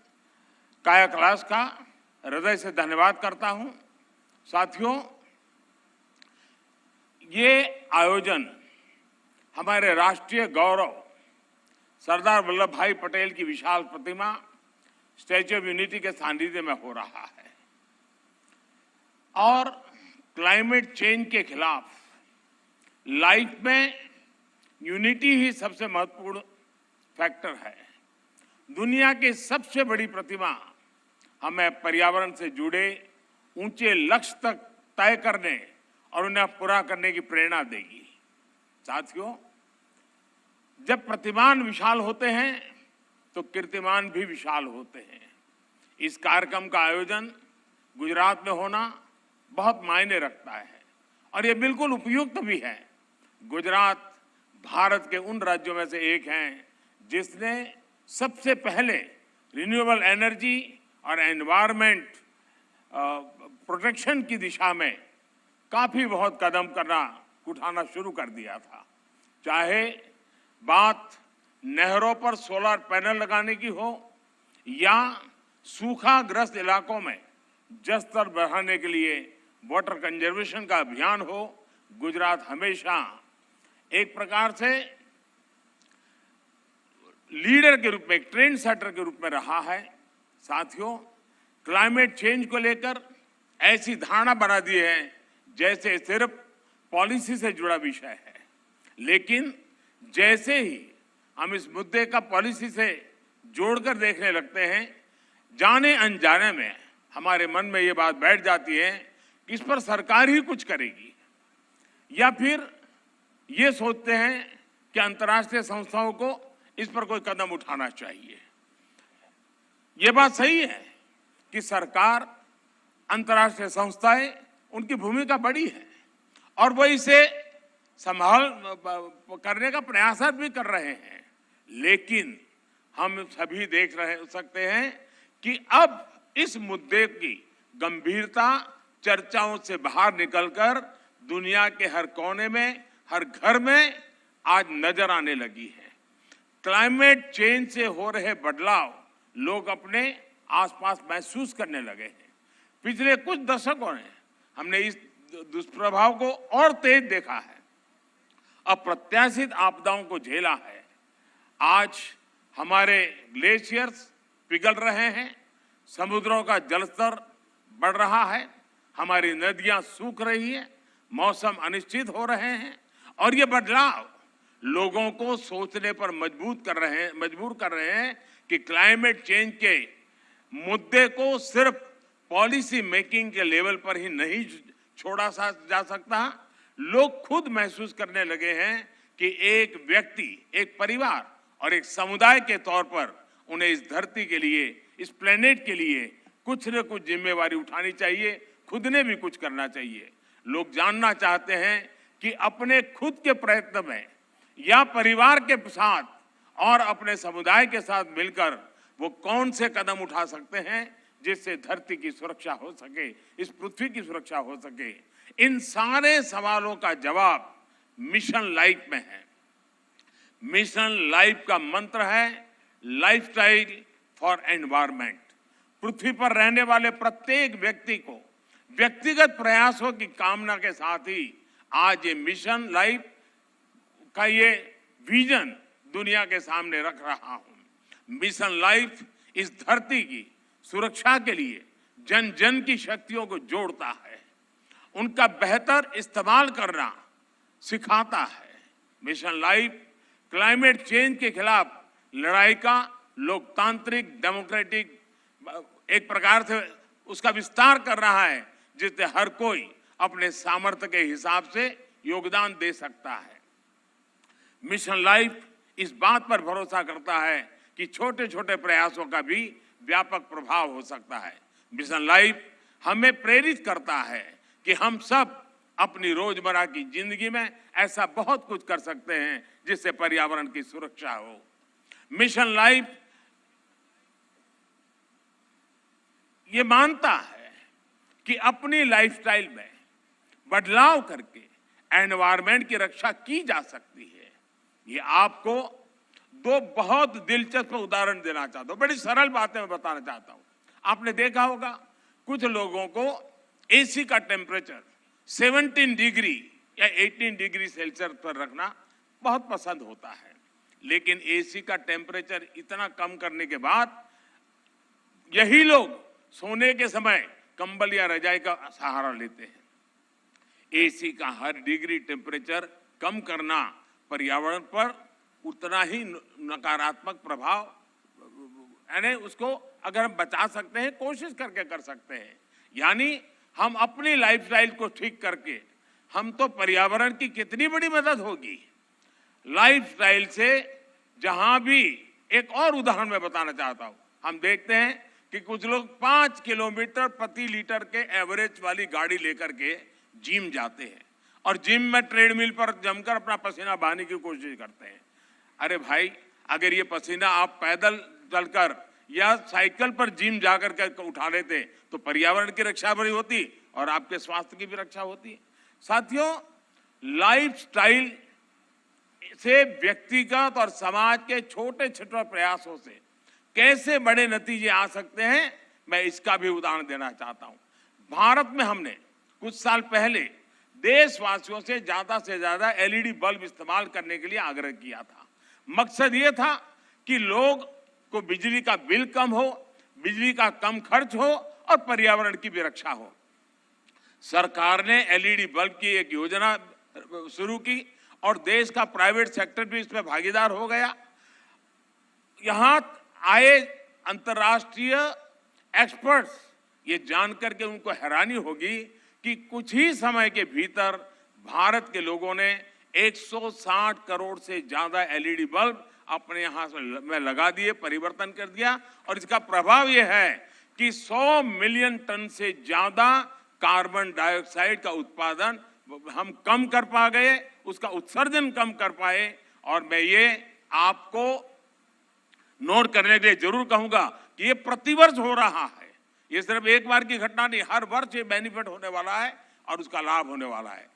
काया क्लास का हृदय से धन्यवाद करता हूं। साथियों, ये आयोजन हमारे राष्ट्रीय गौरव सरदार वल्लभ भाई पटेल की विशाल प्रतिमा स्टैच्यू ऑफ यूनिटी के सानिध्य में हो रहा है और क्लाइमेट चेंज के खिलाफ लाइफ में यूनिटी ही सबसे महत्वपूर्ण फैक्टर है। दुनिया की सबसे बड़ी प्रतिमा हमें पर्यावरण से जुड़े ऊंचे लक्ष्य तक तय करने और उन्हें पूरा करने की प्रेरणा देगी। साथियों, जब प्रतिमान विशाल होते हैं तो कीर्तिमान भी विशाल होते हैं। इस कार्यक्रम का आयोजन गुजरात में होना बहुत मायने रखता है और ये बिल्कुल उपयुक्त भी है। गुजरात भारत के उन राज्यों में से एक हैं जिसने सबसे पहले रिन्यूएबल एनर्जी और एनवायरनमेंट प्रोटेक्शन की दिशा में काफी बहुत कदम उठाना शुरू कर दिया था। चाहे बात नहरों पर सोलर पैनल लगाने की हो या सूखाग्रस्त इलाकों में जल स्तर बढ़ाने के लिए वाटर कंजर्वेशन का अभियान हो, गुजरात हमेशा एक प्रकार से लीडर के रूप में, एक ट्रेंड सेटर के रूप में रहा है। साथियों, क्लाइमेट चेंज को लेकर ऐसी धारणा बना दी है जैसे सिर्फ पॉलिसी से जुड़ा विषय है, लेकिन जैसे ही हम इस मुद्दे का पॉलिसी से जोड़कर देखने लगते हैं, जाने अनजाने में हमारे मन में ये बात बैठ जाती है कि इस पर सरकार ही कुछ करेगी, या फिर ये सोचते हैं कि अंतर्राष्ट्रीय संस्थाओं को इस पर कोई कदम उठाना चाहिए। ये बात सही है कि सरकार, अंतर्राष्ट्रीय संस्थाएं, उनकी भूमिका बड़ी है और वो इसे संभाल करने का प्रयास भी कर रहे हैं, लेकिन हम सभी देख सकते हैं कि अब इस मुद्दे की गंभीरता चर्चाओं से बाहर निकलकर दुनिया के हर कोने में, हर घर में आज नजर आने लगी है। क्लाइमेट चेंज से हो रहे बदलाव लोग अपने आसपास महसूस करने लगे हैं। पिछले कुछ दशकों में हमने इस दुष्प्रभाव को और तेज देखा है, अप्रत्याशित आपदाओं को झेला है। आज हमारे ग्लेशियर्स पिघल रहे हैं, समुद्रों का जलस्तर बढ़ रहा है, हमारी नदियां सूख रही है, मौसम अनिश्चित हो रहे हैं और ये बदलाव लोगों को सोचने पर मजबूर कर रहे हैं कि क्लाइमेट चेंज के मुद्दे को सिर्फ पॉलिसी मेकिंग के लेवल पर ही नहीं छोड़ा जा सकता। लोग खुद महसूस करने लगे हैं कि एक व्यक्ति, एक परिवार और एक समुदाय के तौर पर उन्हें इस धरती के लिए, इस प्लेनेट के लिए कुछ न कुछ जिम्मेवारी उठानी चाहिए, खुद ने भी कुछ करना चाहिए। लोग जानना चाहते हैं कि अपने खुद के प्रयत्न में या परिवार के साथ और अपने समुदाय के साथ मिलकर वो कौन से कदम उठा सकते हैं जिससे धरती की सुरक्षा हो सके, इस पृथ्वी की सुरक्षा हो सके। इन सारे सवालों का जवाब मिशन लाइफ में है। मिशन लाइफ का मंत्र है लाइफस्टाइल फॉर एनवायरनमेंट। पृथ्वी पर रहने वाले प्रत्येक व्यक्ति को व्यक्तिगत प्रयासों की कामना के साथ ही आज ये मिशन लाइफ का ये विजन दुनिया के सामने रख रहा हूं। मिशन लाइफ इस धरती की सुरक्षा के लिए जन जन की शक्तियों को जोड़ता है, उनका बेहतर इस्तेमाल करना सिखाता है। मिशन लाइफ क्लाइमेट चेंज के खिलाफ लड़ाई का लोकतांत्रिक डेमोक्रेटिक एक प्रकार से उसका विस्तार कर रहा है, जिससे हर कोई अपने सामर्थ्य के हिसाब से योगदान दे सकता है। मिशन लाइफ इस बात पर भरोसा करता है कि छोटे छोटे प्रयासों का भी व्यापक प्रभाव हो सकता है। मिशन लाइफ हमें प्रेरित करता है कि हम सब अपनी रोजमर्रा की जिंदगी में ऐसा बहुत कुछ कर सकते हैं जिससे पर्यावरण की सुरक्षा हो। मिशन लाइफ ये मानता है कि अपनी लाइफस्टाइल में बदलाव करके एनवायरनमेंट की रक्षा की जा सकती है। ये आपको दो बहुत दिलचस्प उदाहरण देना चाहता हूं, बड़ी सरल बातें मैं बताना चाहता हूं। आपने देखा होगा कुछ लोगों को एसी का टेम्परेचर 17 डिग्री या 18 डिग्री सेल्सियस पर रखना बहुत पसंद होता है, लेकिन एसी का टेम्परेचर इतना कम करने के बाद यही लोग सोने के समय कंबल या रजाई का सहारा लेते हैं। एसी का हर डिग्री टेम्परेचर कम करना पर्यावरण पर उतना ही नकारात्मक प्रभाव, यानी उसको अगर हम बचा सकते हैं, कोशिश करके कर सकते हैं। यानी हम अपनी लाइफस्टाइल को ठीक करके हम तो पर्यावरण की कितनी बड़ी मदद होगी। लाइफस्टाइल से जहां भी एक और उदाहरण मैं बताना चाहता हूं, हम देखते हैं कि कुछ लोग 5 किलोमीटर प्रति लीटर के एवरेज वाली गाड़ी लेकर के जिम जाते हैं और जिम में ट्रेडमिल पर जमकर अपना पसीना बहाने की कोशिश करते हैं। अरे भाई, अगर ये पसीना आप पैदल चलकर या साइकिल पर जिम जाकर के उठा लेते तो पर्यावरण की रक्षा भी होती और आपके स्वास्थ्य की भी रक्षा होती। साथियों, लाइफस्टाइल से व्यक्तिगत और समाज के छोटे छोटे प्रयासों से कैसे बड़े नतीजे आ सकते हैं, मैं इसका भी उदाहरण देना चाहता हूं। भारत में हमने कुछ साल पहले देशवासियों से ज्यादा एलईडी बल्ब इस्तेमाल करने के लिए आग्रह किया था। मकसद ये था कि लोग को बिजली का बिल कम हो, बिजली का कम खर्च हो और पर्यावरण की भी रक्षा हो। सरकार ने एलईडी बल्ब की एक योजना शुरू की और देश का प्राइवेट सेक्टर भी इसमें भागीदार हो गया। यहां आए अंतर्राष्ट्रीय एक्सपर्ट्स ये जानकर के उनको हैरानी होगी कि कुछ ही समय के भीतर भारत के लोगों ने 160 करोड़ से ज्यादा एलईडी बल्ब अपने यहाँ में लगा दिए, परिवर्तन कर दिया। और इसका प्रभाव यह है कि 100 मिलियन टन से ज्यादा कार्बन डाइऑक्साइड का उत्पादन हम कम कर पा गए, उसका उत्सर्जन कम कर पाए। और मैं ये आपको नोट करने के लिए जरूर कहूंगा कि ये प्रतिवर्ष हो रहा है, ये सिर्फ एक बार की घटना नहीं, हर वर्ष ये बेनिफिट होने वाला है और उसका लाभ होने वाला है।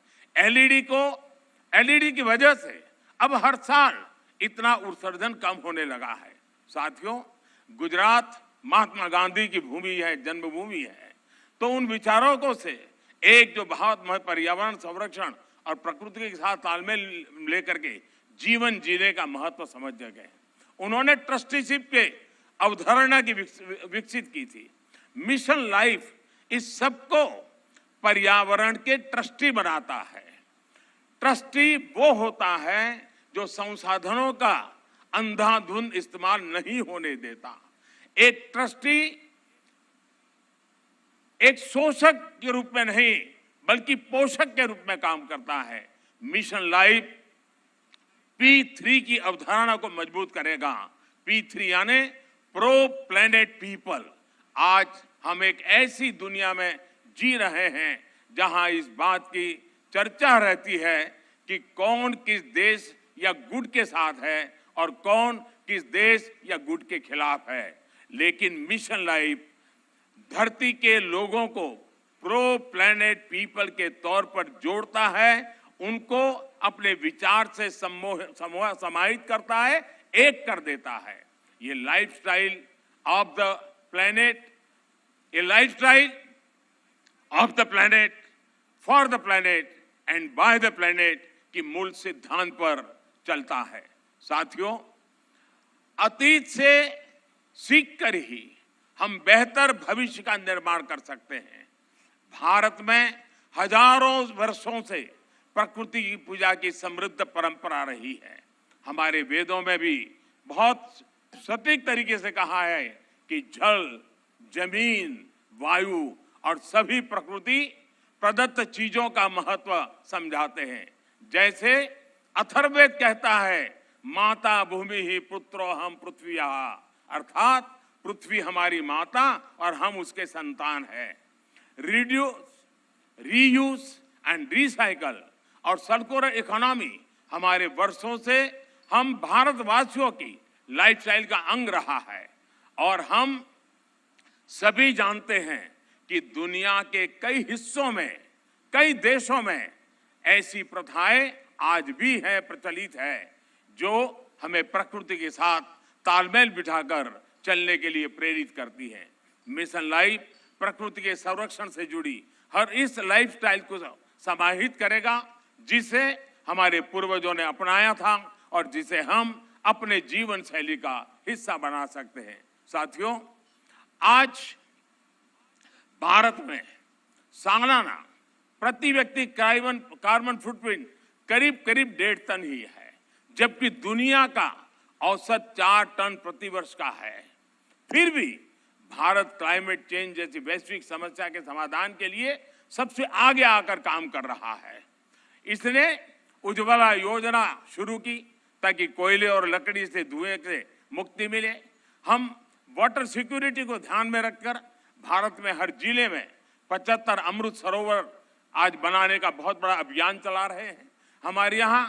एलईडी की वजह से अब हर साल इतना उत्सर्जन कम होने लगा है। साथियों, गुजरात महात्मा गांधी की भूमि है, जन्मभूमि है, तो उन विचारकों से एक जो बहुत पर्यावरण संरक्षण और प्रकृति के साथ तालमेल लेकर के जीवन जीने का महत्व समझ गए। उन्होंने ट्रस्टीशिप के अवधारणा की विकसित की थी। मिशन लाइफ इस सबको पर्यावरण के ट्रस्टी बनाता है। ट्रस्टी वो होता है जो संसाधनों का अंधाधुंध इस्तेमाल नहीं होने देता। एक ट्रस्टी एक शोषक के रूप में नहीं बल्कि पोषक के रूप में काम करता है। मिशन लाइफ P3 की अवधारणा को मजबूत करेगा। P3 यानी प्रो प्लेनेट पीपल। आज हम एक ऐसी दुनिया में जी रहे हैं जहां इस बात की चर्चा रहती है कि कौन किस देश या गुट के साथ है और कौन किस देश या गुट के खिलाफ है। लेकिन मिशन लाइफ धरती के लोगों को प्रो प्लेनेट पीपल के तौर पर जोड़ता है, उनको अपने विचार से समाहित करता है, एक कर देता है। ये लाइफस्टाइल ऑफ द प्लेनेट, ये lifestyle of the planet, for the planet and by the planet की मूल सिद्धांत पर चलता है। साथियों, अतीत से सीखकर ही हम बेहतर भविष्य का निर्माण कर सकते हैं। भारत में हजारों वर्षों से प्रकृति की पूजा की समृद्ध परंपरा रही है। हमारे वेदों में भी बहुत सटीक तरीके से कहा है कि जल, जमीन, वायु और सभी प्रकृति प्रदत्त चीजों का महत्व समझाते हैं। जैसे अथर्ववेद कहता है, माता भूमि ही पुत्रो हम पृथ्व्या, अर्थात पृथ्वी हमारी माता और हम उसके संतान हैं। रिड्यूस, रीयूज एंड रिसाइकल और सर्कुलर इकोनॉमी हमारे वर्षों से हम भारतवासियों की लाइफस्टाइल का अंग रहा है। और हम सभी जानते हैं कि दुनिया के कई हिस्सों में, कई देशों में ऐसी प्रथाएं आज भी है, प्रचलित है, जो हमें प्रकृति के साथ तालमेल बिठाकर चलने के लिए प्रेरित करती है। मिशन लाइफ प्रकृति के संरक्षण से जुड़ी हर इस लाइफस्टाइल को समाहित करेगा, जिसे हमारे पूर्वजों ने अपनाया था और जिसे हम अपने जीवन शैली का हिस्सा बना सकते हैं। साथियों, आज भारत में सालाना प्रति व्यक्ति कार्बन फुटप्रिंट करीब 1.5 टन ही है, जबकि दुनिया का औसत 4 टन प्रति वर्ष का है। फिर भी भारत क्लाइमेट चेंज जैसी वैश्विक समस्या के समाधान के लिए सबसे आगे आकर काम कर रहा है। इसने उज्ज्वला योजना शुरू की ताकि कोयले और लकड़ी से धुएं से मुक्ति मिले। हम वाटर सिक्योरिटी को ध्यान में रखकर भारत में हर जिले में 75 अमृत सरोवर आज बनाने का बहुत बड़ा अभियान चला रहे हैं। हमारे यहाँ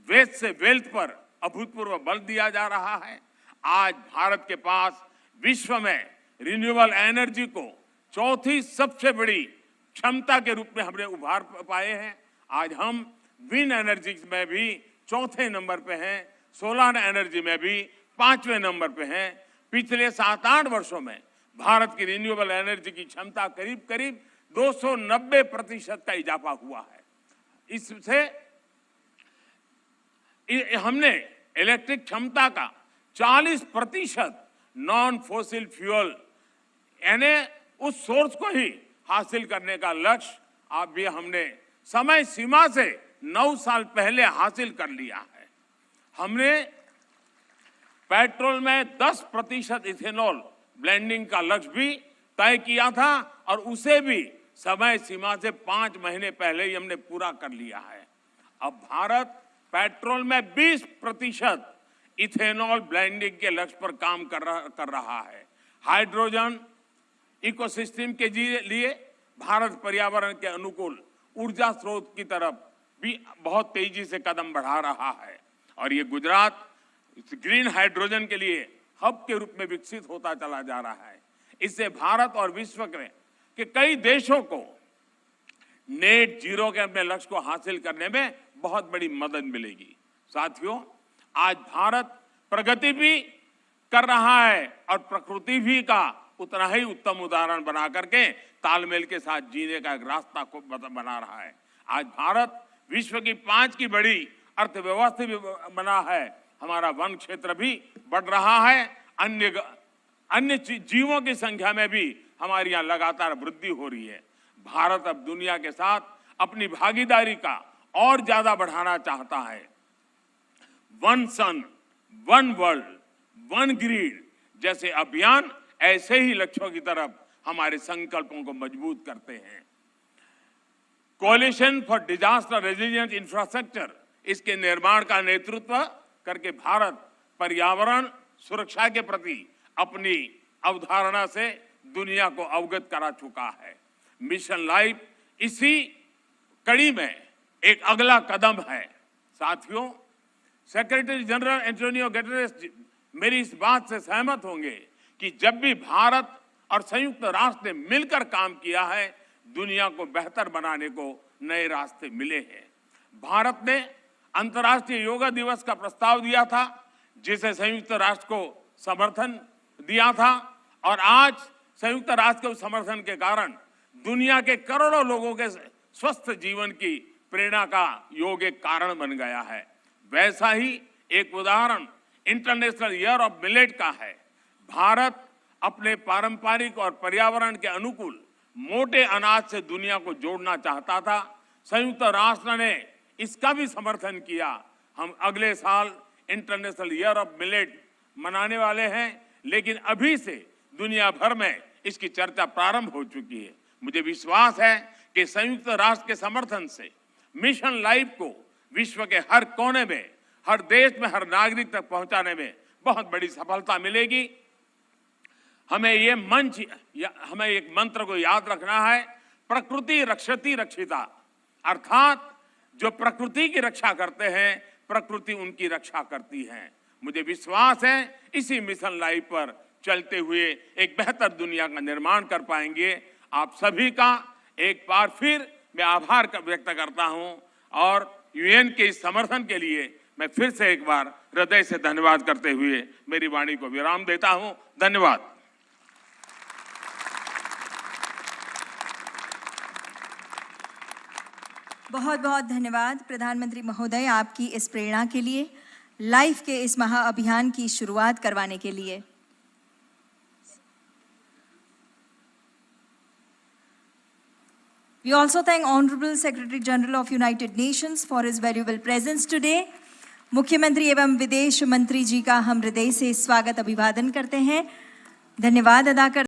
वेस्ट से वेल्थ पर अभूतपूर्व बल दिया जा रहा है। आज भारत के पास विश्व में रिन्यूएबल एनर्जी को चौथी सबसे बड़ी क्षमता के रूप में हमने उभार पाए हैं। आज हम विंड एनर्जी में भी चौथे नंबर पे हैं, सोलर एनर्जी में भी 5वें नंबर पे हैं। पिछले 7-8 वर्षों में भारत की रिन्यूएबल एनर्जी की क्षमता करीब 290% का इजाफा हुआ है। इससे हमने इलेक्ट्रिक क्षमता का 40% नॉन फोसिल फ्यूल यानी उस सोर्स को ही हासिल करने का लक्ष्य अब भी हमने समय सीमा से 9 साल पहले हासिल कर लिया है। हमने पेट्रोल में 10% इथेनॉल ब्लेंडिंग का लक्ष्य भी तय किया था और उसे भी समय सीमा से 5 महीने पहले ही हमने पूरा कर लिया है। अब भारत पेट्रोल में 20% इथेनॉल ब्लेंडिंग के लक्ष्य पर काम कर रहा है। हाइड्रोजन इकोसिस्टम के लिए भारत पर्यावरण के अनुकूल ऊर्जा स्रोत की तरफ भी बहुत तेजी से कदम बढ़ा रहा है और ये गुजरात ग्रीन हाइड्रोजन के लिए हब के रूप में विकसित होता चला जा रहा है। इससे भारत और विश्व के कई देशों को नेट जीरो के अपने लक्ष्य को हासिल करने में बहुत बड़ी मदद मिलेगी। साथियों, आज भारत प्रगति भी कर रहा है और प्रकृति भी का उतना ही उत्तम उदाहरण बना करके तालमेल के साथ जीने का एक रास्ता को बना रहा है। आज भारत विश्व की 5 की बड़ी अर्थव्यवस्था भी बना है। हमारा वन क्षेत्र भी बढ़ रहा है। अन्य जीवों की संख्या में भी हमारी यहाँ लगातार वृद्धि हो रही है। भारत अब दुनिया के साथ अपनी भागीदारी का और ज्यादा बढ़ाना चाहता है। वन सन, वन वर्ल्ड, वन ग्रिड जैसे अभियान ऐसे ही लक्ष्यों की तरफ हमारे संकल्पों को मजबूत करते हैं। Coalition for disaster resilient infrastructure, इसके निर्माण का नेतृत्व करके भारत पर्यावरण सुरक्षा के प्रति अपनी अवधारणा से दुनिया को अवगत करा चुका है। मिशन लाइफ इसी कड़ी में एक अगला कदम है। साथियों, सेक्रेटरी जनरल एंटोनियो गुटेरेस मेरी इस बात से सहमत होंगे कि जब भी भारत और संयुक्त राष्ट्र ने मिलकर काम किया है, दुनिया को बेहतर बनाने को नए रास्ते मिले हैं। भारत ने अंतर्राष्ट्रीय योगा दिवस का प्रस्ताव दिया था, जिसे संयुक्त राष्ट्र को समर्थन दिया था, और आज संयुक्त राष्ट्र के समर्थन के कारण दुनिया के करोड़ों लोगों के स्वस्थ जीवन की प्रेरणा का योग एक कारण बन गया है। वैसा ही एक उदाहरण इंटरनेशनल ईयर ऑफ मिलेट का है। भारत अपने पारंपरिक और पर्यावरण के अनुकूल मोटे अनाज से दुनिया को जोड़ना चाहता था। संयुक्त राष्ट्र ने इसका भी समर्थन किया। हम अगले साल इंटरनेशनल ईयर ऑफ मिलेट मनाने वाले हैं, लेकिन अभी से दुनिया भर में इसकी चर्चा प्रारंभ हो चुकी है। मुझे विश्वास है कि संयुक्त राष्ट्र के समर्थन से मिशन लाइफ को विश्व के हर कोने में, हर देश में, हर नागरिक तक पहुंचाने में बहुत बड़ी सफलता मिलेगी। हमें एक मंत्र को याद रखना है, प्रकृति रक्षति रक्षिता, अर्थात जो प्रकृति की रक्षा करते हैं, प्रकृति उनकी रक्षा करती है। मुझे विश्वास है इसी मिशन लाइफ पर चलते हुए एक बेहतर दुनिया का निर्माण कर पाएंगे। आप सभी का एक बार फिर मैं आभार व्यक्त करता हूं, और यूएन के इस समर्थन के लिए मैं फिर से एक बार हृदय से धन्यवाद करते हुए मेरी वाणी को विराम देता हूं। धन्यवाद। बहुत बहुत धन्यवाद प्रधानमंत्री महोदय, आपकी इस प्रेरणा के लिए, लाइफ के इस महाअभियान की शुरुआत करवाने के लिए। We also thank Honorable Secretary General of United Nations for his valuable presence today. मुख्यमंत्री एवं विदेश मंत्री जी का हम हृदय से स्वागत अभिवादन करते हैं, धन्यवाद अदा करते हैं।